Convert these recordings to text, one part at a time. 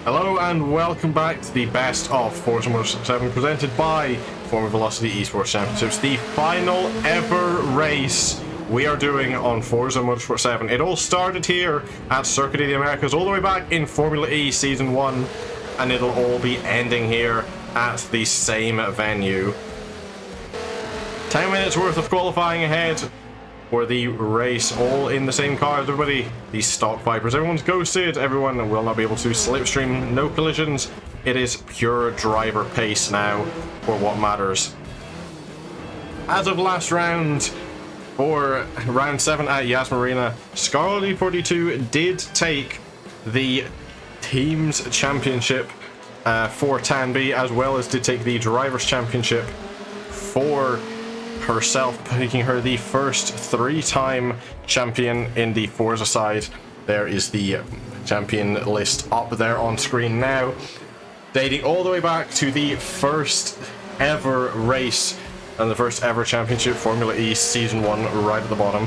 Hello and welcome back to the best of Forza Motorsport 7 presented by Formula Velocity Esports Championships, the final ever race we are doing on Forza Motorsport 7. It all started here at Circuit of the Americas all the way back in Formula E Season 1, and it'll all be ending here at the same venue. 10 minutes worth of qualifying ahead for the race, all in the same car, everybody. These stock Vipers, everyone's ghosted, everyone will not be able to slipstream, no collisions. It is pure driver pace now for what matters. As of last round, for round 7 at Yas Marina, Scarlet 42 did take the team's championship for Tanby, as well as did take the drivers championship for herself, making her the first 3-time champion in the Forza side. There is the champion list up there on screen now, dating all the way back to the first ever race and the first ever championship, Formula E Season 1, right at the bottom.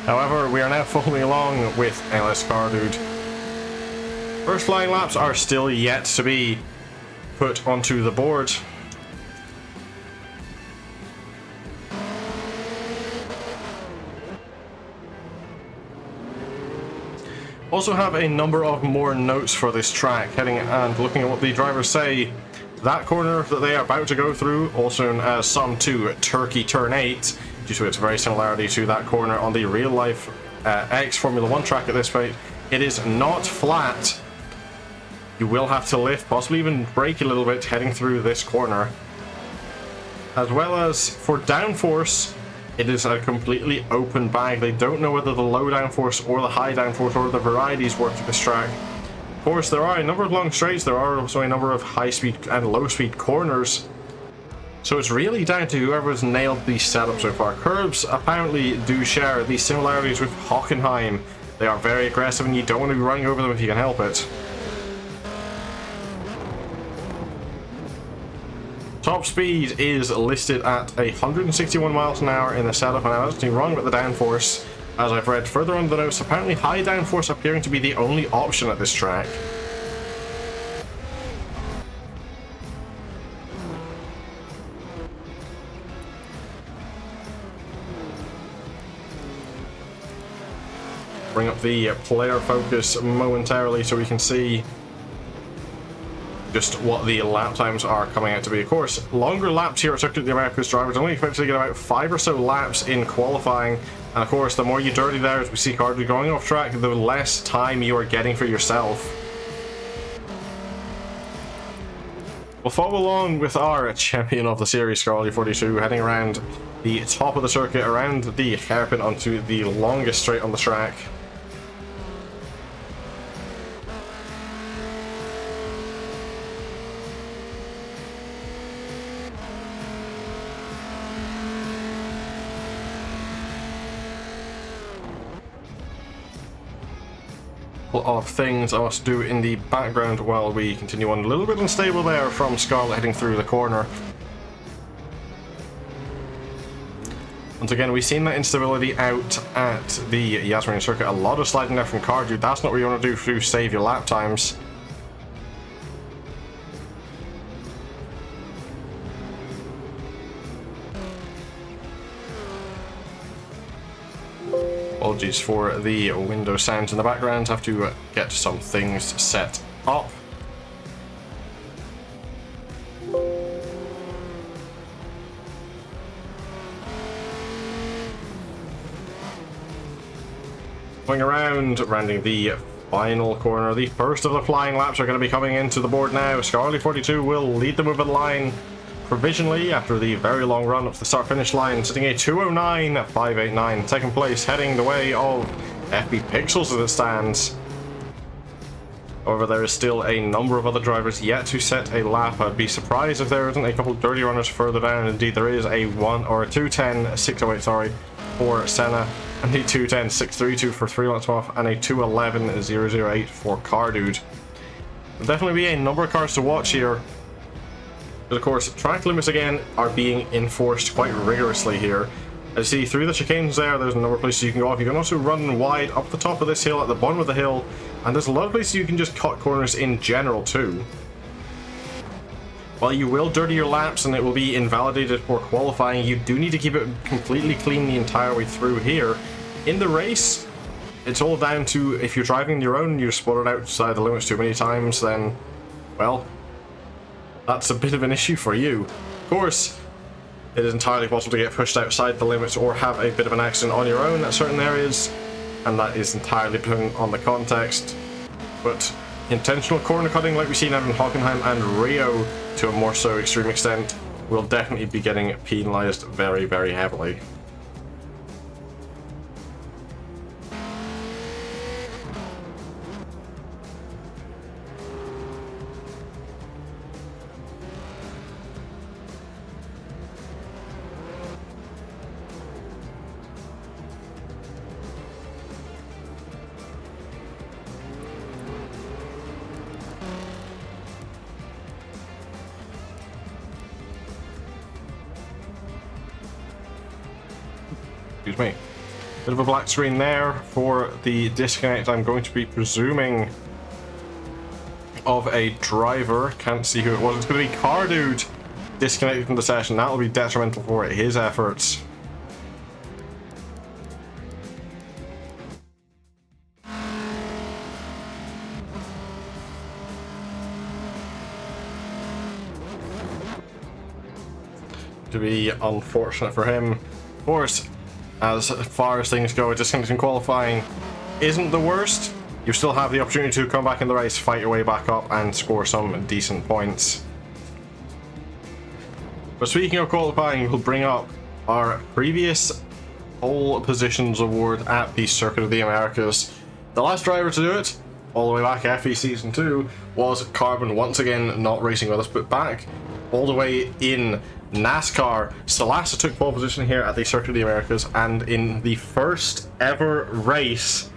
However, we are now following along with LS Cardude. First flying laps are still yet to be put onto the board. Also have a number of more notes for this track, heading and looking at what the drivers say. That corner that they are about to go through, also known as Sum 2 Turkey Turn 8, due to its very similarity to that corner on the real-life X Formula 1 track at this rate, it is not flat. You will have to lift, possibly even brake a little bit heading through this corner. As well as for downforce, it is a completely open bag. They don't know whether the low downforce or the high downforce or the varieties work at this track. Of course, there are a number of long straights, there are also a number of high speed and low speed corners. So it's really down to whoever's nailed the setup so far. Curbs apparently do share these similarities with Hockenheim. They are very aggressive and you don't want to be running over them if you can help it. Top speed is listed at 161 miles an hour in the setup, and I was actually wrong about the downforce. As I've read further on the notes, apparently high downforce appearing to be the only option at this track. Bring up the player focus momentarily so we can see just what the lap times are coming out to be. Of course, longer laps here at Circuit of the Americas. Drivers only expected to get about 5 or so laps in qualifying, and of course the more you dirty there, as we see Cardu going off track, the less time you are getting for yourself. We'll follow along with our champion of the series, Scarlet 42, heading around the top of the circuit, around the hairpin onto the longest straight on the track. Of things I must do in the background while we continue on. A little bit unstable there from Scarlet heading through the corner. Once again, we've seen that instability out at the Yas Marina circuit. A lot of sliding there from Cardew. That's not what you want to do to save your lap times. Apologies for the window sounds in the background. Have to get some things set up. Going around, rounding the final corner. The first of the flying laps are going to be coming into the board now. Scarlet 42 will lead them over the line provisionally after the very long run up to the start-finish line, sitting a 209.589. Second place, heading the way of FB Pixels as it stands. However, there is still a number of other drivers yet to set a lap. I'd be surprised if there isn't a couple of dirty runners further down. Indeed, there is a 210.608, sorry, for Senna, and a 210.632 for 3 laps off, and a 211.008 for Cardude. There'll definitely be a number of cars to watch here. But of course, track limits again are being enforced quite rigorously here. As you see through the chicanes there's a number of places you can go off. You can also run wide up the top of this hill, at the bottom of the hill, and there's a lot of places you can just cut corners in general too. While you will dirty your laps and it will be invalidated for qualifying, you do need to keep it completely clean the entire way through here. In the race, it's all down to if you're driving on your own and you're spotted outside the limits too many times, then, well, that's a bit of an issue for you. Of course, it is entirely possible to get pushed outside the limits or have a bit of an accident on your own at certain areas, and that is entirely dependent on the context. But intentional corner cutting, like we've seen out in Hockenheim and Rio to a more so extreme extent, will definitely be getting penalized very, very heavily. Excuse me. Bit of a black screen there for the disconnect. I'm going to be presuming of a driver. Can't see who it was. It's going to be Car Dude disconnected from the session. That will be detrimental for his efforts. To be unfortunate for him. Of course, as far as things go, disconnecting qualifying isn't the worst. You still have the opportunity to come back in the race, fight your way back up, and score some decent points. But speaking of qualifying, we'll bring up our previous pole positions award at the Circuit of the Americas. The last driver to do it, all the way back FE Season 2, was Carbon, once again not racing with us, but back all the way in NASCAR. Salasa took pole position here at the Circuit of the Americas, and in the first ever race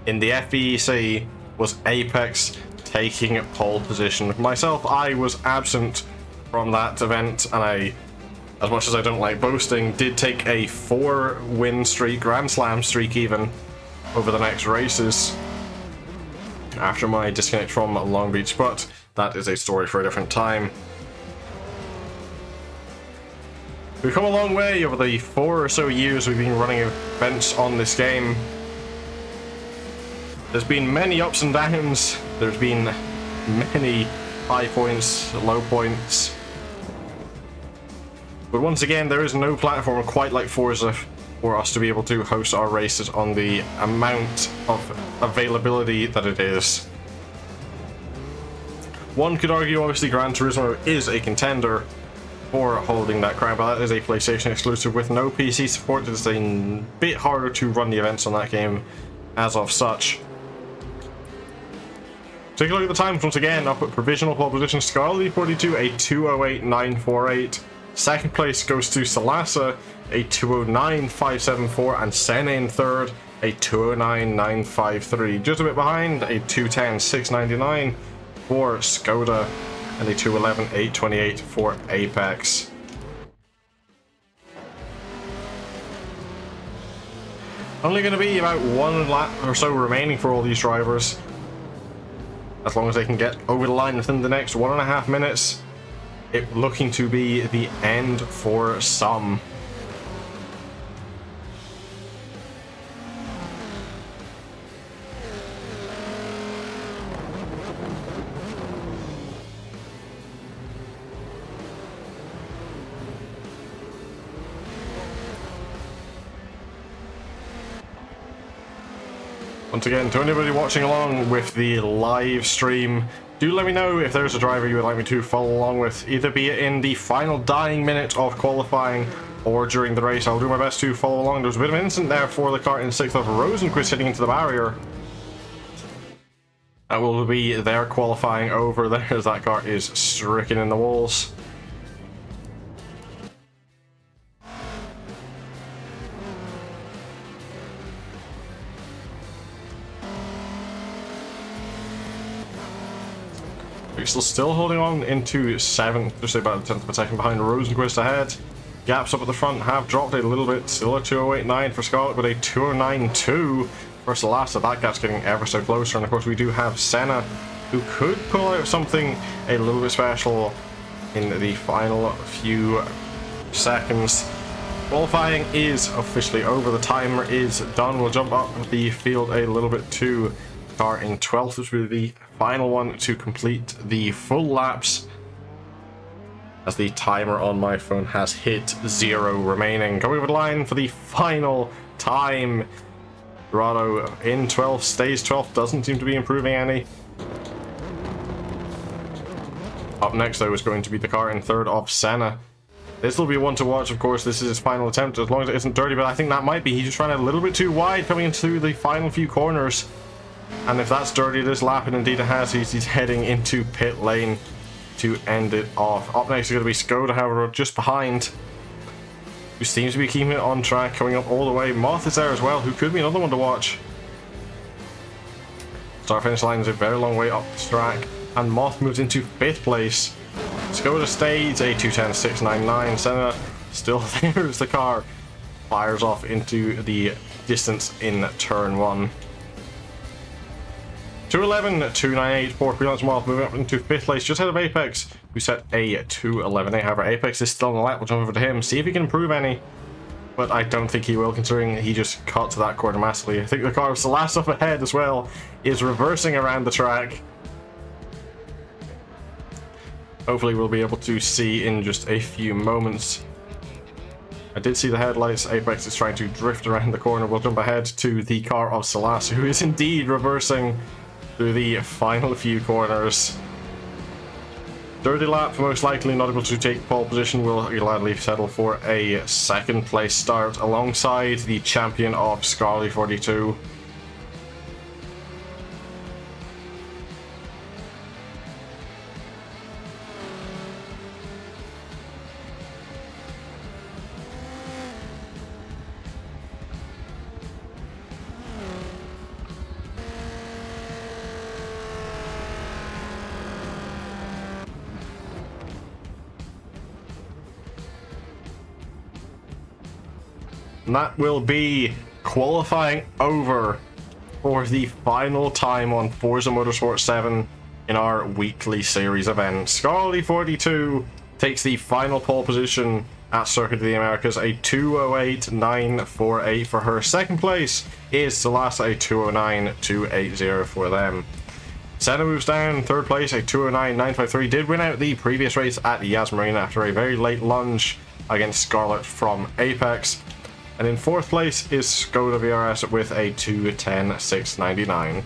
in the FVEC was Apex taking pole position. Myself, I was absent from that event, and I, as much as I don't like boasting, did take a 4-win streak, Grand Slam streak even, over the next races after my disconnect from Long Beach, but that is a story for a different time. We've come a long way over the 4 or so years we've been running events on this game. There's been many ups and downs, there's been many high points, low points. But once again, there is no platform quite like Forza for us to be able to host our races on the amount of availability that it is. One could argue, obviously, Gran Turismo is a contender for holding that crown, but that is a PlayStation exclusive with no PC support. It's a bit harder to run the events on that game as of such. Take a look at the times once again. Up at provisional pole position, Scarlet 42, a 2:08.948. Second place goes to Salasa, a 2:09.574, and Sene in third, a 2:09.953. Just a bit behind, a 2:10.699 for Skoda, and a 2:11.828 for Apex. Only going to be about 1 lap or so remaining for all these drivers. As long as they can get over the line within the next 1.5 minutes, it looking to be the end for some. Once again, to anybody watching along with the live stream, do let me know if there's a driver you would like me to follow along with, either be it in the final dying minute of qualifying or during the race. I'll do my best to follow along. There's a bit of an incident there for the car in 6th of Rosenquist hitting into the barrier. That will be their qualifying over there as that car is stricken in the walls. Still holding on into 7th, just about a tenth of a second behind Rosenquist ahead. gaps up at the front have dropped a little bit. Still a 208.9 for Scarlett, but a 209.2 for Celeste. That gap's getting ever so closer. And of course we do have Senna, who could pull out something a little bit special in the final few seconds. Qualifying is officially over. The timer is done. We'll jump up the field a little bit to car in 12th, which will be the final one to complete the full laps, as the timer on my phone has hit 0 remaining. Going over the line for the final time. Dorado in 12th, stays 12th, doesn't seem to be improving any. Up next, though, is going to be the car in 3rd of Senna. This will be one to watch, of course. This is his final attempt, as long as it isn't dirty, but I think that might be. He's just trying a little bit too wide coming into the final few corners. And if that's dirty this lap, and indeed it has, he's heading into pit lane to end it off. Up next is going to be Skoda, however, just behind, who seems to be keeping it on track, coming up all the way. Moth is there as well, who could be another one to watch. Start-finish line is a very long way up the track, and Moth moves into 5th place. Skoda stays a 210.699. Senna still there as the car fires off into the distance in turn 1. 211.298 for Freelance Moth, moving up into 5th place, just ahead of Apex, who set a 211.8. However, Apex is still on the lap. We'll jump over to him, see if he can improve any. But I don't think he will, considering he just cut to that corner massively. I think the car was the last up ahead as well, is reversing around the track. Hopefully we'll be able to see in just a few moments. I did see the headlights. Apex is trying to drift around the corner. We'll jump ahead to the car of Salas, who is indeed reversing through the final few corners. Dirty lap, most likely not able to take pole position, will gladly settle for a 2nd place start alongside the champion of Scarly 42. And that will be qualifying over for the final time on Forza Motorsport 7 in our weekly series event. Scarly 42 takes the final pole position at Circuit of the Americas, a 208.948 for her. 2nd place is Celeste, a 209.280 for them. Senna moves down, 3rd place, a 209.953. Did win out the previous race at Yas Marina after a very late lunge against Scarlett from Apex. And in 4th place is Skoda VRS with a 210.699.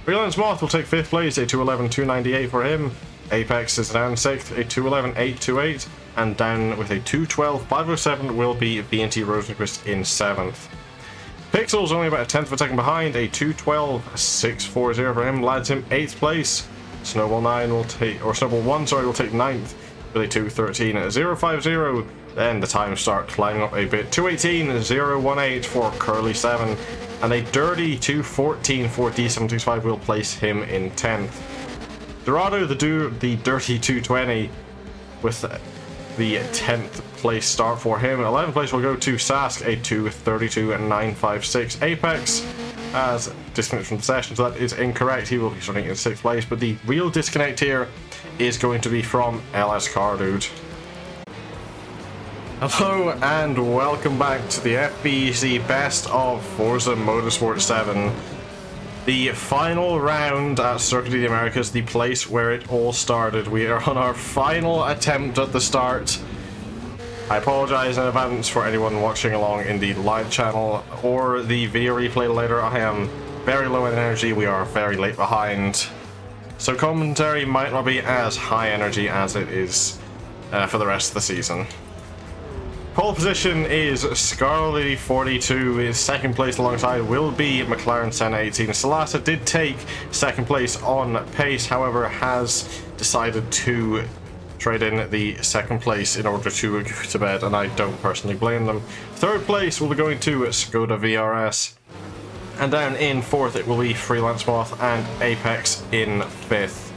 Freelance Moth will take 5th place, a 211.298 for him. Apex is down 6th, a 211.828. And down with a 212.507 will be VNT Rosenquist in 7th. Pixel's only about a 10th of a second behind, a 212.640 for him, lands him 8th place. Snowball 1 will take 9th with a 213.050. Then the times start climbing up a bit. 218.018 for Curly 7, and a dirty 214 for D765 will place him in 10th. Dorado, the dirty 220 with the 10th place start for him. 11th place will go to Sask, a 232.956. Apex has disconnected from the session, so that is incorrect. He will be starting in 6th place, but the real disconnect here is going to be from LS Car Dude. Hello and welcome back to the FVEC Best of Forza Motorsport 7. The final round at Circuit of the Americas, the place where it all started. We are on our final attempt at the start. I apologize in advance for anyone watching along in the live channel or the video replay later. I am very low in energy, we are very late behind. So commentary might not be as high energy as it is for the rest of the season. Pole position is Scarly 42, is 2nd place alongside will be McLaren Senna 18. Salasa did take 2nd place on pace, however has decided to trade in the 2nd place in order to go to bed, and I don't personally blame them. 3rd place will be going to Skoda VRS, and down in 4th it will be Freelance Moth and Apex in 5th.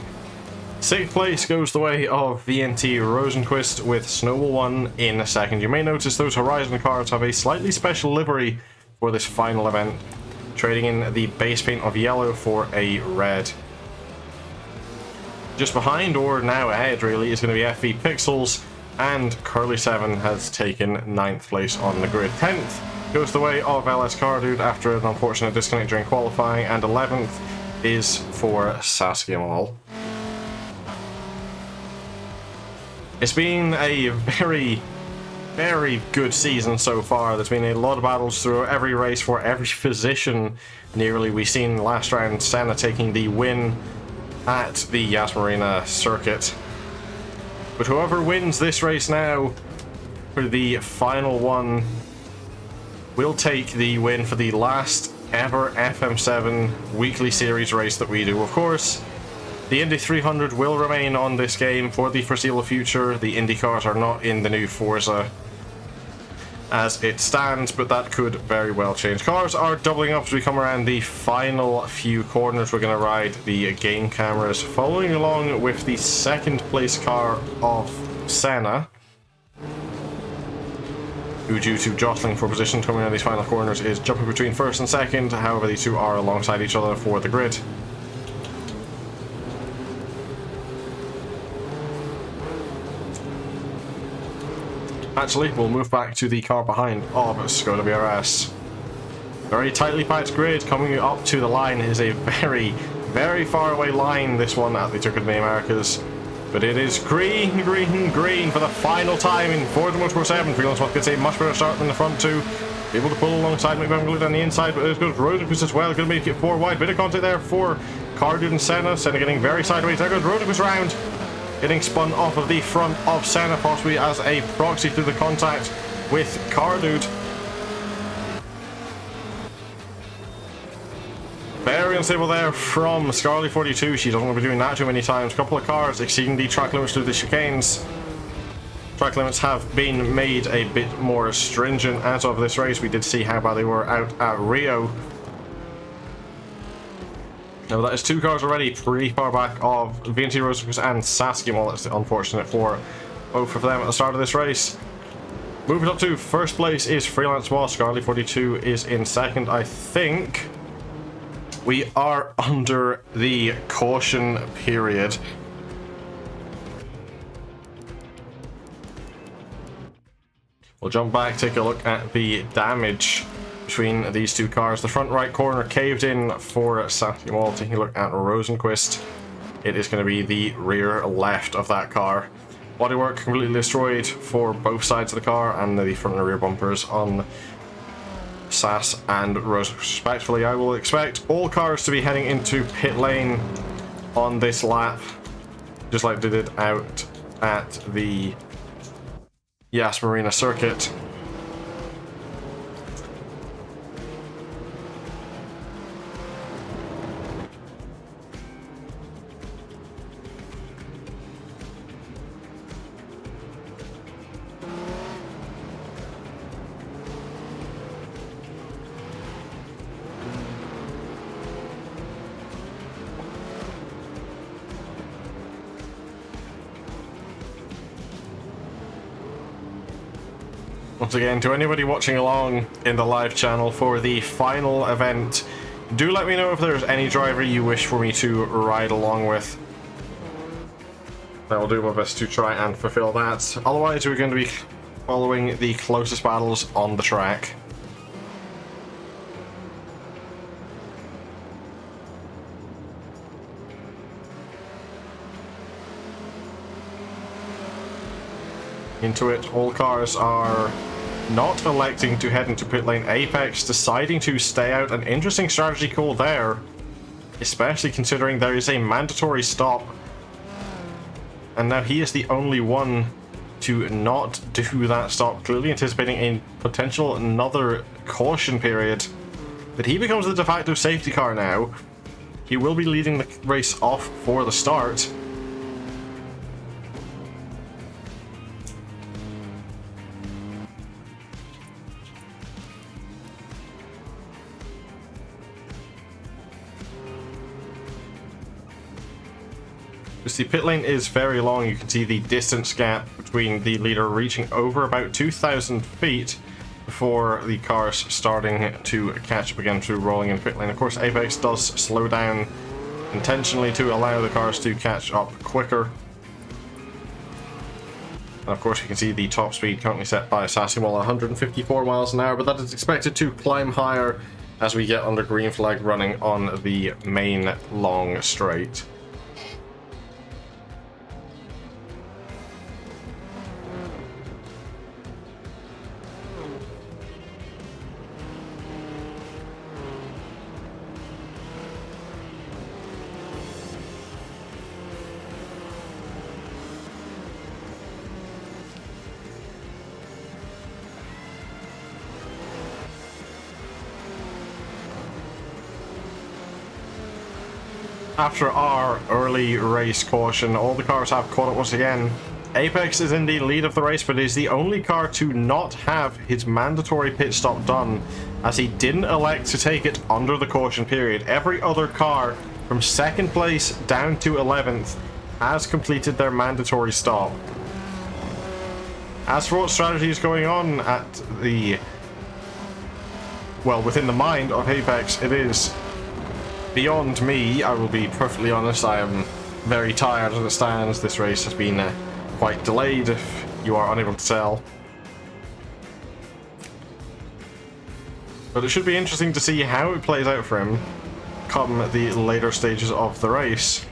6th place goes the way of VNT Rosenquist with Snowball 1 in 2nd. You may notice those Horizon cars have a slightly special livery for this final event, trading in the base paint of yellow for a red. Just behind, or now ahead really, is going to be FV Pixels, and Curly7 has taken 9th place on the grid. 10th goes the way of LS Cardude after an unfortunate disconnect during qualifying, and 11th is for Saskia Mall. It's been a very, very good season so far. There's been a lot of battles through every race for every position nearly. We've seen last round Senna taking the win at the Yas Marina circuit. But whoever wins this race now for the final one will take the win for the last ever FM7 weekly series race that we do. Of course, the Indy 300 will remain on this game for the foreseeable future. The Indy cars are not in the new Forza as it stands, but that could very well change. Cars are doubling up as we come around the final few corners. We're going to ride the game cameras, following along with the 2nd place car of Senna, who, due to jostling for position coming around these final corners, is jumping between 1st and 2nd. However, these two are alongside each other for the grid. Actually, we'll move back to the car behind of Skoda BRS. Very tightly packed grid. Coming up to the line is a very, very far away line, this one at the Circuit of the Americas. But it is green, green, green for the final time in Forza Motorsport 7. Freelance Musk gets a much better start than the front two. Able to pull alongside McBain down the inside, but there's good Rosenquist as well. Going to make it 4 wide. Bit of contact there for Cardude and Senna. Senna getting very sideways. There goes Rosenquist round. Getting spun off of the front of Senna, possibly as a proxy through the contact with Cardude. Very unstable there from Scarly42. She doesn't want to be doing that too many times. A couple of cars exceeding the track limits through the chicanes. Track limits have been made a bit more stringent as of this race. We did see how bad they were out at Rio. Now that is 2 cars already pretty far back of VNT Rosenquist and Saskia. Well, that's unfortunate for both of them at the start of this race. Moving up to 1st place is Freelance Boss. Scarly42 is in 2nd. I think we are under the caution period. We'll jump back, take a look at the damage between these 2 cars. The front right corner caved in for Saskia Mall. Taking a look at Rosenquist, it is going to be the rear left of that car. Bodywork completely destroyed for both sides of the car, and the front and rear bumpers on Sass and Rosenquist respectively. I will expect all cars to be heading into pit lane on this lap, just like they did out at the Yas Marina circuit. Once again, to anybody watching along in the live channel for the final event, do let me know if there's any driver you wish for me to ride along with. I will do my best to try and fulfill that. Otherwise, we're going to be following the closest battles on the track. Into it, all cars are not electing to head into pit lane. Apex deciding to stay out. An interesting strategy call there, especially considering there is a mandatory stop, and now he is the only one to not do that stop, clearly anticipating a potential another caution period. But he becomes the de facto safety car now. He will be leading the race off for the start. The pit lane is very long. You can see the distance gap between the leader reaching over about 2,000 feet before the cars starting to catch up again through rolling in pit lane. Of course, Apex does slow down intentionally to allow the cars to catch up quicker. And of course, you can see the top speed currently set by Sassimol at 154 miles an hour, but that is expected to climb higher as we get under green flag running on the main long straight. After our early race caution, all the cars have caught up once again. Apex is in the lead of the race, but is the only car to not have his mandatory pit stop done, as he didn't elect to take it under the caution period. Every other car from 2nd place down to 11th has completed their mandatory stop. As for what strategy is going on at the... well, within the mind of Apex, it is beyond me. I will be perfectly honest, I am very tired as it stands. This race has been quite delayed, if you are unable to tell. But it should be interesting to see how it plays out for him come the later stages of the race.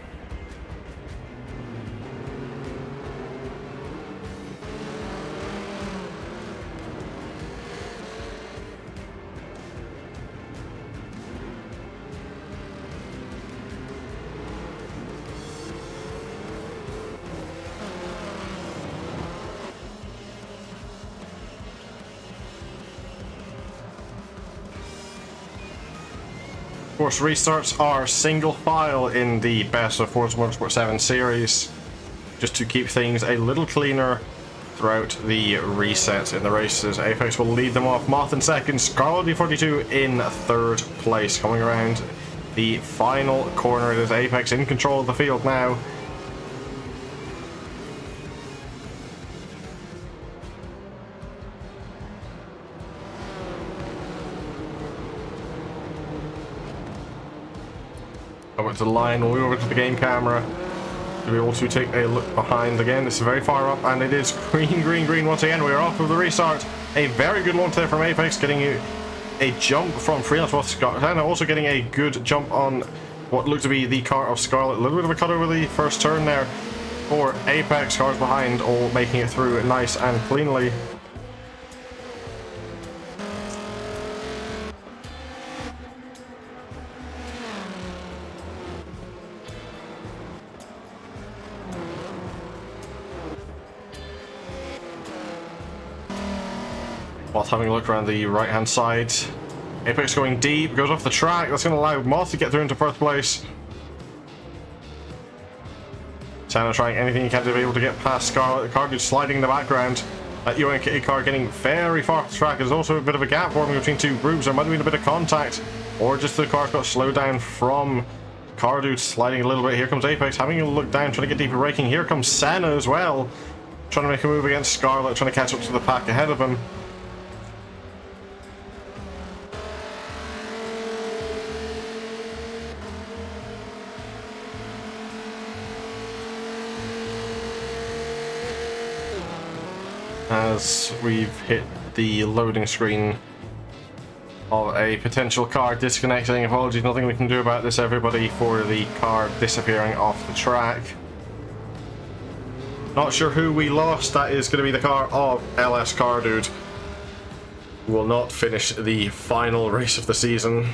Of course, restarts are single file in the best of Forza Motorsport 7 series, just to keep things a little cleaner throughout the resets in the races. Apex will lead them off, Moth in second, Scarlet D42 in 3rd place. Coming around the final corner, it is Apex in control of the field now. Over to the line, we'll move over to the game camera to be able to take a look behind again. It's very far up, and it is green, green, green once again. We are off of the restart. A very good launch there from Apex, getting a jump from Freelance with Scott, and also getting a good jump on what looked to be the car of Scarlet. A little bit of a cut over the first turn there for Apex. Cars behind, all making it through nice and cleanly. Whilst having a look around the right hand side, Apex going deep, goes off the track. That's going to allow Moth to get through into 1st place. Santa trying anything he can to be able to get past Scarlet. The car just sliding in the background. That UNK car getting very far off the track. There's also a bit of a gap forming between two groups. There might have been a bit of contact, or just the car's got slowed down from Car Dude sliding a little bit. Here comes Apex having a look down, trying to get deeper braking. Here comes Senna as well, trying to make a move against Scarlet, trying to catch up to the pack ahead of him. As we've hit the loading screen of a potential car disconnecting. Apologies, nothing we can do about this, everybody, for the car disappearing off the track. Not sure who we lost. That is going to be the car of LS Car Dude, who will not finish the final race of the season.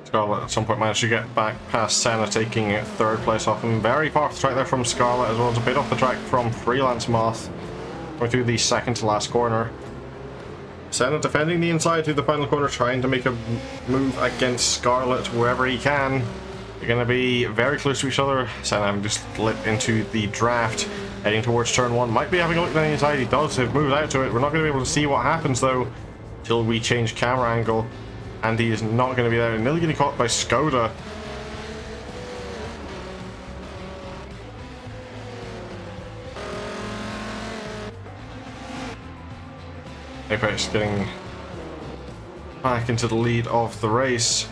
Scarlet at some point managed to get back past Senna, taking 3rd place off him. Very far off the track there from Scarlet, as well as a bit off the track from Freelance Moth, going through the 2nd to last corner. Senna defending the inside through the final corner, trying to make a move against Scarlet wherever he can. They're going to be very close to each other. Senna just slipped into the draft, heading towards turn 1. Might be having a look down the inside. He does. They've moved out to it. We're not going to be able to see what happens, though, till we change camera angle. And he is not going to be there. Nearly getting caught by Skoda. Apex getting back into the lead of the race.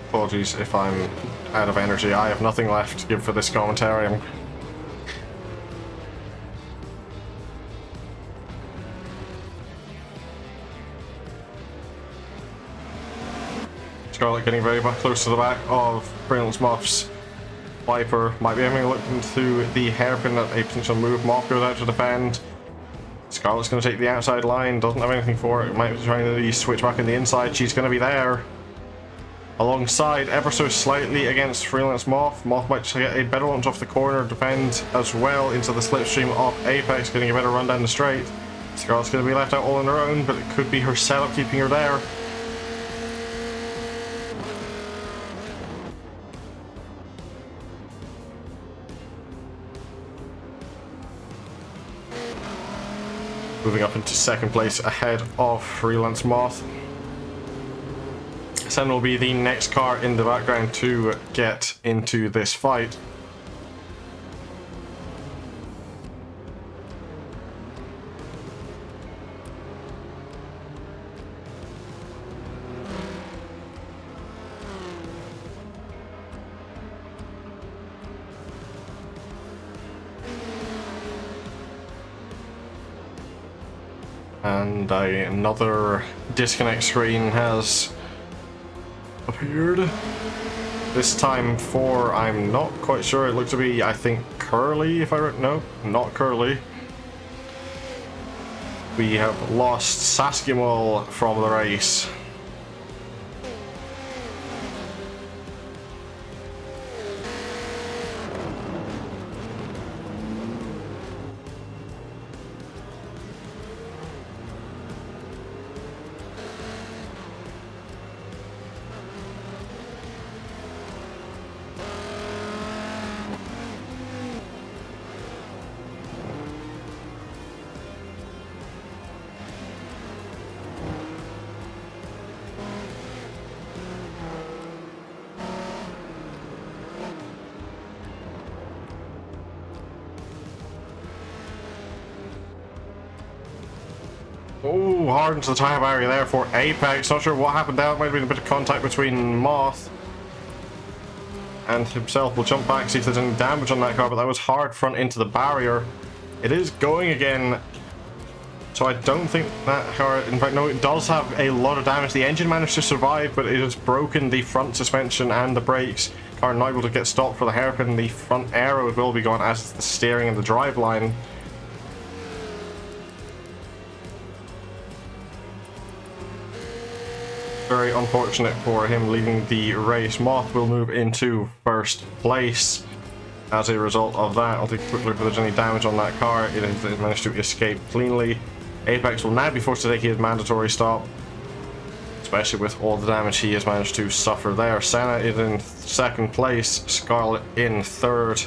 Apologies if I'm out of energy. I have nothing left to give for this commentary. Scarlett getting very close to the back of Brilliance Moth's Viper. Might be having a look into the hairpin at a potential move. Moth goes out to defend. Scarlett's going to take the outside line. Doesn't have anything for it. Might be trying to switch back in the inside. She's going to be there. Alongside, ever so slightly against Freelance Moth. Moth might get a better launch off the corner, defend as well into the slipstream of Apex, getting a better run down the straight. Scarlett's going to be left out all on her own, but it could be her setup keeping her there. Moving up into second place ahead of Freelance Moth. Senna will be the next car in the background to get into this fight. And another disconnect screen has appeared. This time for, I'm not quite sure, it looks to be, I think, Curly, if I no, not Curly. We have lost Saskimol from the race. Oh, hard into the tire barrier there for Apex. Not sure what happened there. Might have been a bit of contact between Moth and himself. We'll jump back, see if there's any damage on that car, but that was hard front into the barrier. It is going again, so I don't think that car, in fact, no, it does have a lot of damage. The engine managed to survive, but it has broken the front suspension and the brakes. Car not able to get stopped for the hairpin. The front aero will be gone, as is the steering and the drive line. Very unfortunate for him leading the race. Moth will move into first place as a result of that. I'll take a quick look if there's any damage on that car. It has managed to escape cleanly. Apex will now be forced to take his mandatory stop, especially with all the damage he has managed to suffer there. Senna is in second place, Scarlett in third.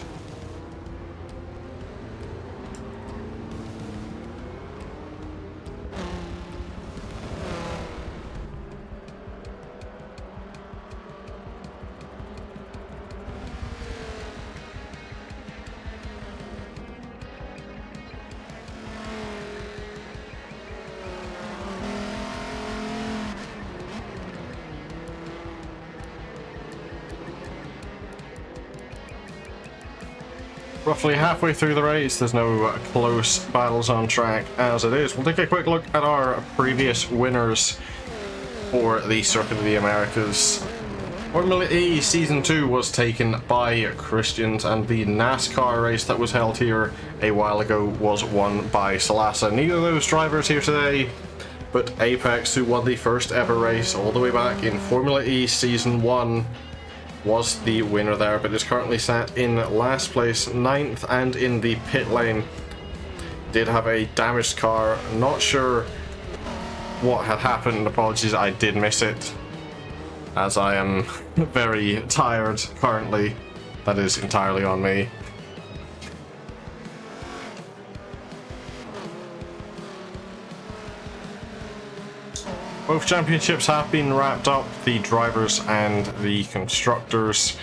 Roughly halfway through the race, there's no close battles on track as it is. We'll take a quick look at our previous winners for the Circuit of the Americas. Formula E Season 2 was taken by Christians, and the NASCAR race that was held here a while ago was won by Salasa. Neither of those drivers here today, but Apex, who won the first ever race all the way back in Formula E Season 1, was the winner there, but is currently sat in last place, 9th, and in the pit lane. Did have a damaged car. Not sure what had happened. Apologies, I did miss it. as I am very tired currently. That is entirely on me. Both championships have been wrapped up, the drivers and the constructors.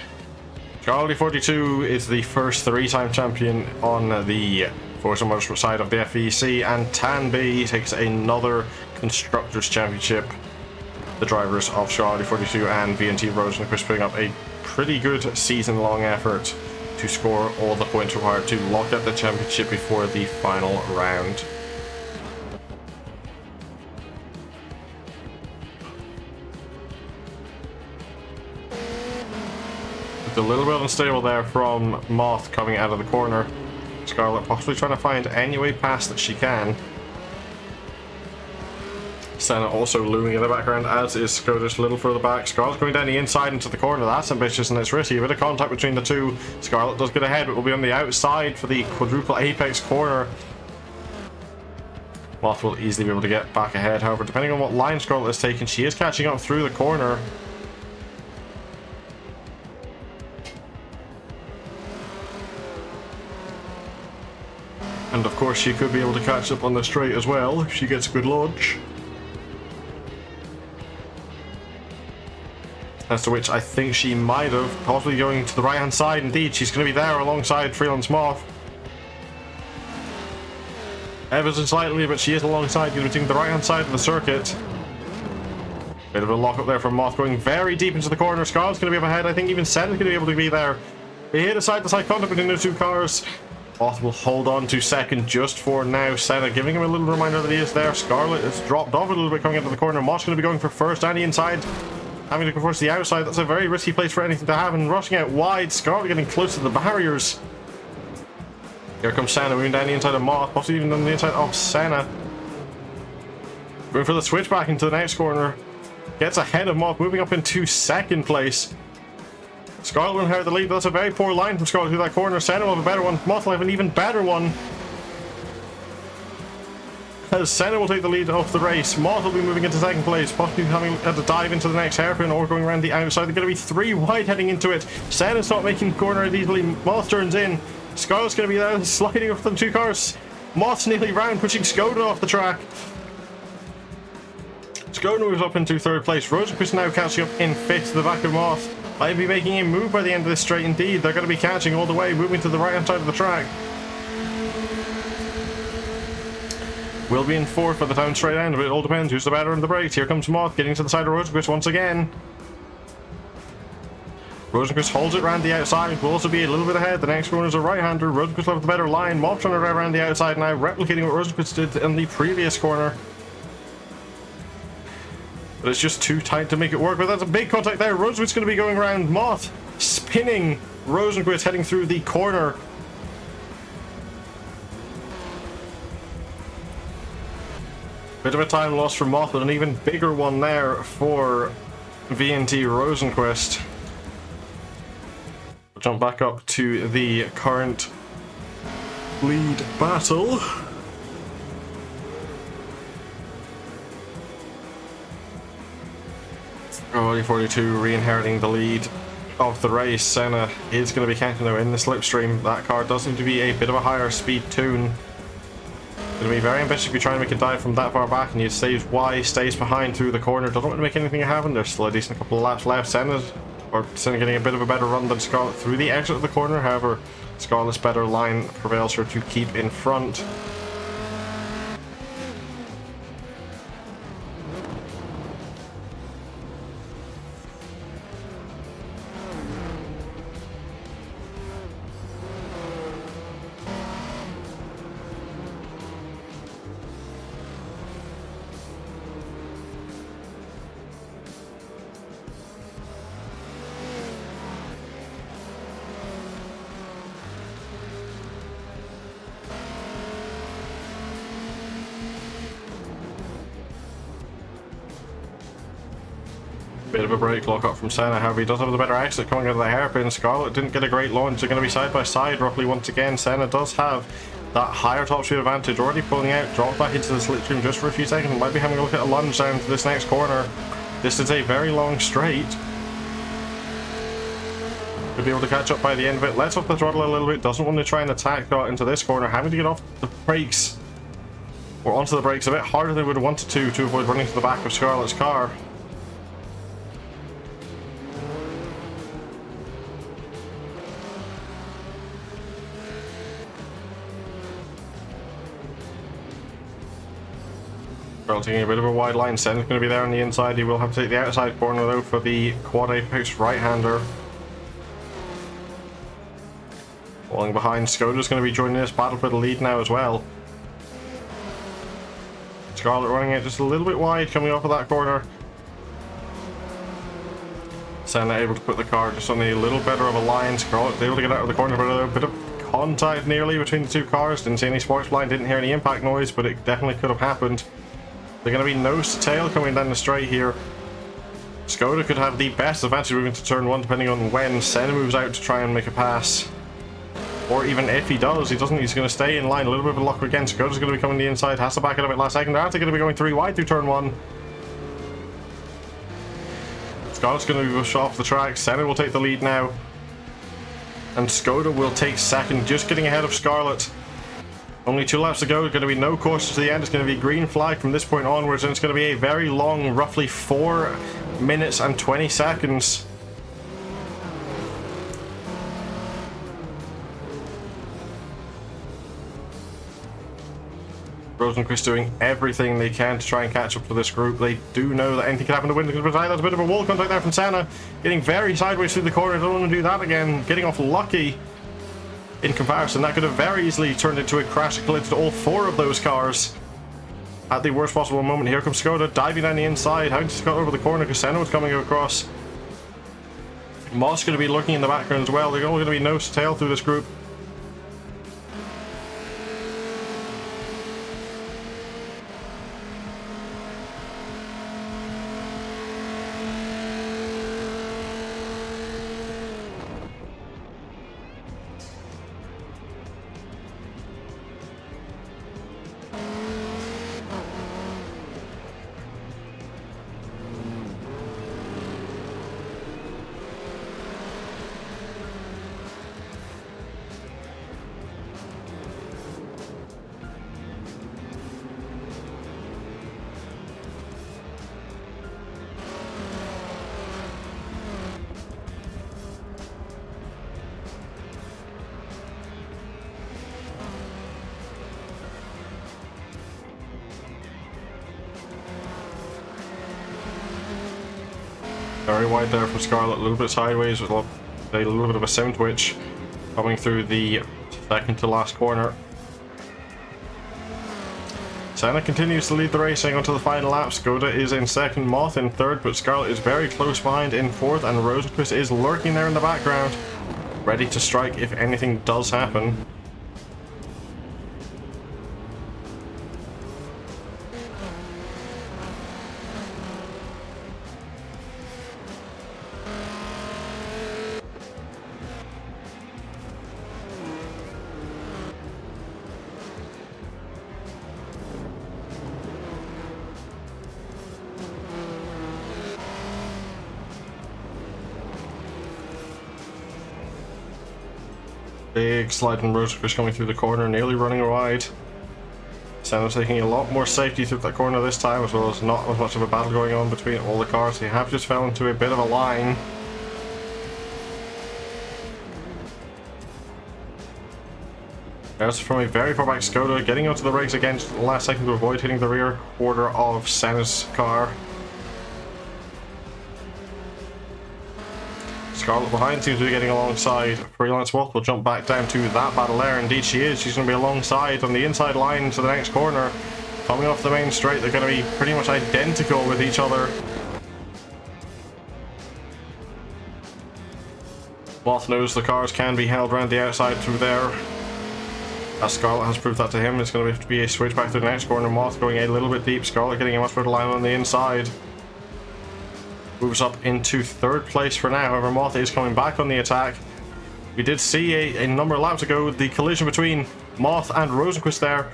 Charlie 42 is the first 3-time champion on the Forza Motorsport side of the FVEC, and Tan B takes another Constructors Championship. The drivers of Charlie 42 and VNT Rosenquist putting up a pretty good season-long effort to score all the points required to lock up the championship before the final round. A little bit unstable there from Moth coming out of the corner. Scarlett possibly trying to find any way past that she can. Senna also looming in the background, as is Skoda just a little further back. Scarlett's going down the inside into the corner. That's ambitious and it's risky. A bit of contact between the two. Scarlett does get ahead, but will be on the outside for the quadruple apex corner. Moth will easily be able to get back ahead. However, depending on what line Scarlett has taken, she is catching up through the corner. And of course she could be able to catch up on the straight as well if she gets a good launch. As to which I think she might have, possibly going to the right hand side. Indeed, she's going to be there alongside Freelance Moth. Ever so slightly, but she is alongside, going to be taking the right hand side of the circuit. Bit of a lock up there from Moth, going very deep into the corner. Scarlett's going to be up ahead. I think even Senna's going to be able to be there. They hit a side-to-side contact between the two cars. Moth will hold on to second just for now. Senna giving him a little reminder that he is there. Scarlett has dropped off a little bit coming into the corner. Moth's going to be going for first and the inside. Having to go first to the outside. That's a very risky place for anything to happen. Rushing out wide. Scarlett getting close to the barriers. Here comes Senna moving down the inside of Moth. Possibly even on the inside of Senna. Going for the switchback into the next corner. Gets ahead of Moth, moving up into second place. Scarlett will inherit the lead, but that's a very poor line from Scarlett through that corner. Senna will have a better one. Moth will have an even better one. As Senna will take the lead of the race. Moth will be moving into second place, possibly having to dive into the next hairpin or going around the outside. They're going to be 3 wide heading into it. Senna's not making the corner as easily. Moth turns in. Scarlett's going to be there, sliding up the 2 cars. Moth's nearly round, pushing Skoda off the track. Skoda moves up into 3rd place. Rosenquist now catching up in 5th to the back of Moth. Might be making a move by the end of this straight. Indeed, they're going to be catching all the way, moving to the right hand side of the track. Will be in 4th by the time straight end, but it all depends who's the better in the brakes. Here comes Moth getting to the side of Rosenquist once again. Rosenquist holds it around the outside, will also be a little bit ahead. The next corner is a right-hander. Rosenquist will have the better line. Moth trying to drive around the outside now, replicating what Rosenquist did in the previous corner. But it's just too tight to make it work. But that's a big contact there. Rosenquist's going to be going around Moth, spinning Rosenquist heading through the corner. Bit of a time loss for Moth, but an even bigger one there for VNT Rosenquist. We'll jump back up to the current lead battle. Charlie 42 re-inheriting the lead of the race. Senna is going to be catching now in the slipstream. That car does seem to be a bit of a higher speed tune. Going to be very ambitious if you try and make a dive from that far back, and you stays Y, stays behind through the corner. Doesn't want to make anything happen. There's still a decent couple of laps left. Senna getting a bit of a better run than Scarlett through the exit of the corner. However, Scarlett's better line prevails her to keep in front. Bit of a brake lock up from Senna. However, he does have the better exit coming out of the hairpin. Scarlett didn't get a great launch. They're going to be side by side roughly once again. Senna does have that higher top speed advantage, already pulling out, dropped back into the slipstream just for a few seconds. Might be having a look at a lunge down to this next corner. This is a very long straight. Could be able to catch up by the end of it. Lets off the throttle a little bit. Doesn't want to try and attack into this corner. Having to get off the brakes. Or onto the brakes a bit harder than they would have wanted to avoid running to the back of Scarlett's car. Scarlett taking a bit of a wide line. Senna's going to be there on the inside. He will have to take the outside corner though for the quad apex right-hander. Falling behind, Skoda's going to be joining this battle for the lead now as well. Scarlett running it just a little bit wide coming off of that corner. Senna able to put the car just on a little better of a line. Scarlett able to get out of the corner, but a bit of contact nearly between the two cars. Didn't see any sports blind, didn't hear any impact noise, but it definitely could have happened. They're going to be nose to tail coming down the straight here. Skoda could have the best advantage moving to turn 1 depending on when Senna moves out to try and make a pass. Or even if he does, he's going to stay in line. A little bit of a lock again. Skoda's going to be coming the inside. Has to back it up at last second. They're actually going to be going 3 wide through turn 1. Scott's going to be pushed off the track. Senna will take the lead now. And Skoda will take second, just getting ahead of Scarlett. Only 2 laps to go. Going to be no caution to the end. It's going to be green flag from this point onwards. And it's going to be a very long, roughly 4 minutes and 20 seconds. Rosenquist doing everything they can to try and catch up to this group. They do know that anything can happen to win. That's a bit of a wall contact there from Senna. Getting very sideways through the corner. Don't want to do that again. Getting off lucky in comparison. That could have very easily turned into a crash and collided to all 4 of those cars. At the worst possible moment, here comes Skoda diving down the inside, having to cut over the corner because Senna was coming across. Moss going to be lurking in the background as well. They're all going to be nose to tail through this group. Very wide there from Scarlett, a little bit sideways with a little bit of a sim twitch coming through the second to last corner. Senna continues to lead the racing onto the final lap. Skoda is in second, Moth in third, but Scarlett is very close behind in fourth, and Rosenquist is lurking there in the background, ready to strike if anything does happen. Big slide from Rosenquist coming through the corner, nearly running wide. Senna taking a lot more safety through that corner this time, as well as not as much of a battle going on between all the cars. They have just fell into a bit of a line. There's from a very far back Skoda, getting onto the brakes again just at the last second to avoid hitting the rear quarter of Senna's car. Scarlett behind seems to be getting alongside. Freelance Wolf will jump back down to that battle there. Indeed she is. She's going to be alongside on the inside line to the next corner. Coming off the main straight, they're going to be pretty much identical with each other. Moth knows the cars can be held around the outside through there. As Scarlett has proved that to him, it's going to have to be a switch back to the next corner. Moth going a little bit deep. Scarlett getting a much better line on the inside. Moves up into third place for now. However, Moth is coming back on the attack. We did see a number of laps ago the collision between Moth and Rosenquist there.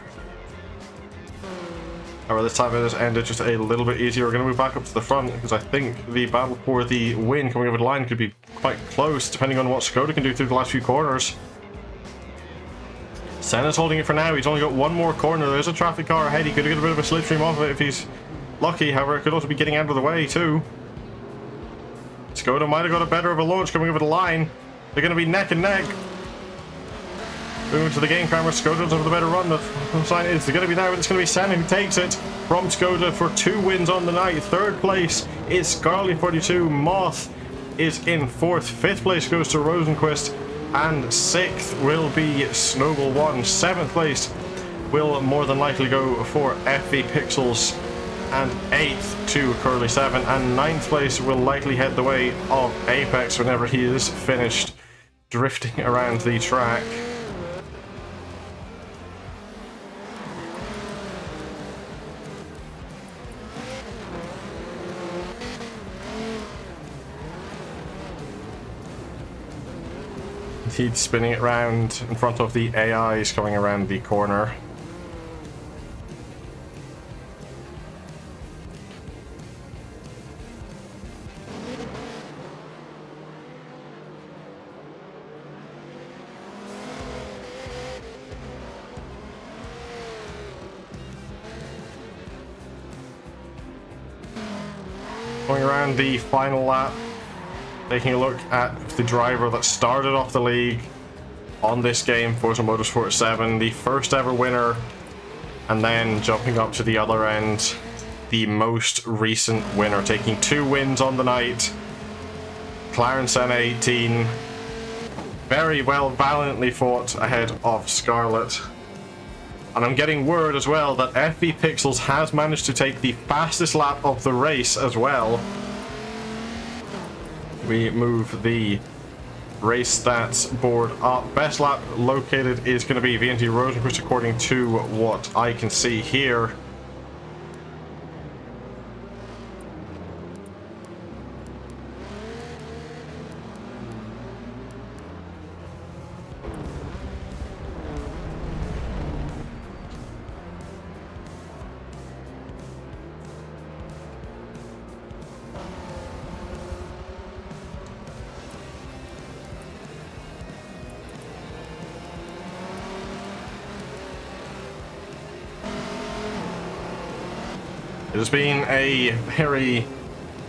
However, this time it has ended just a little bit easier. We're going to move back up to the front because I think the battle for the win coming over the line could be quite close, depending on what Skoda can do through the last few corners. Senna's holding it for now. He's only got one more corner. There's a traffic car ahead. He could get a bit of a slipstream off of it if he's lucky. However, it could also be getting out of the way too. Skoda might have got a better of a launch coming over the line. They're going to be neck and neck. Moving to the game camera, Skoda's over the better run. The sign is going to be now, but it's going to be Senna who takes it from Skoda for 2 wins on the night. Third place is Scarly42. Moth is in fourth. Fifth place goes to Rosenquist. And sixth will be Snowball1. Seventh place will more than likely go for FV Pixels. And 8th to Curly7. And 9th place will likely head the way of Apex whenever he is finished drifting around the track. He's spinning it round in front of the AIs coming around the corner. Going around the final lap. Taking a look at the driver that started off the league on this game, Forza Motorsport 7, the first ever winner, and then jumping up to the other end, the most recent winner, taking 2 wins on the night. McLaren Senna 18, very well, valiantly fought ahead of Scarlet. And I'm getting word as well that FV Pixels has managed to take the fastest lap of the race as well. We move the race stats board up. Best lap located is going to be VNT Rosenquist according to what I can see here. It has been a very,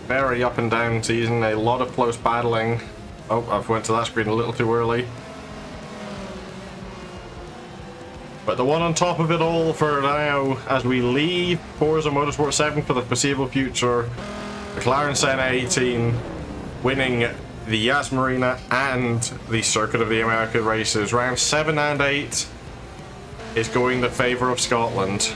very up and down season, a lot of close battling. Oh, I've went to that screen a little too early. But the one on top of it all for now, as we leave Forza Motorsport 7 for the foreseeable future, McLaren Senna 18 winning the Yas Marina and the Circuit of the American races. Round 7 and 8 is going the favour of Scotland.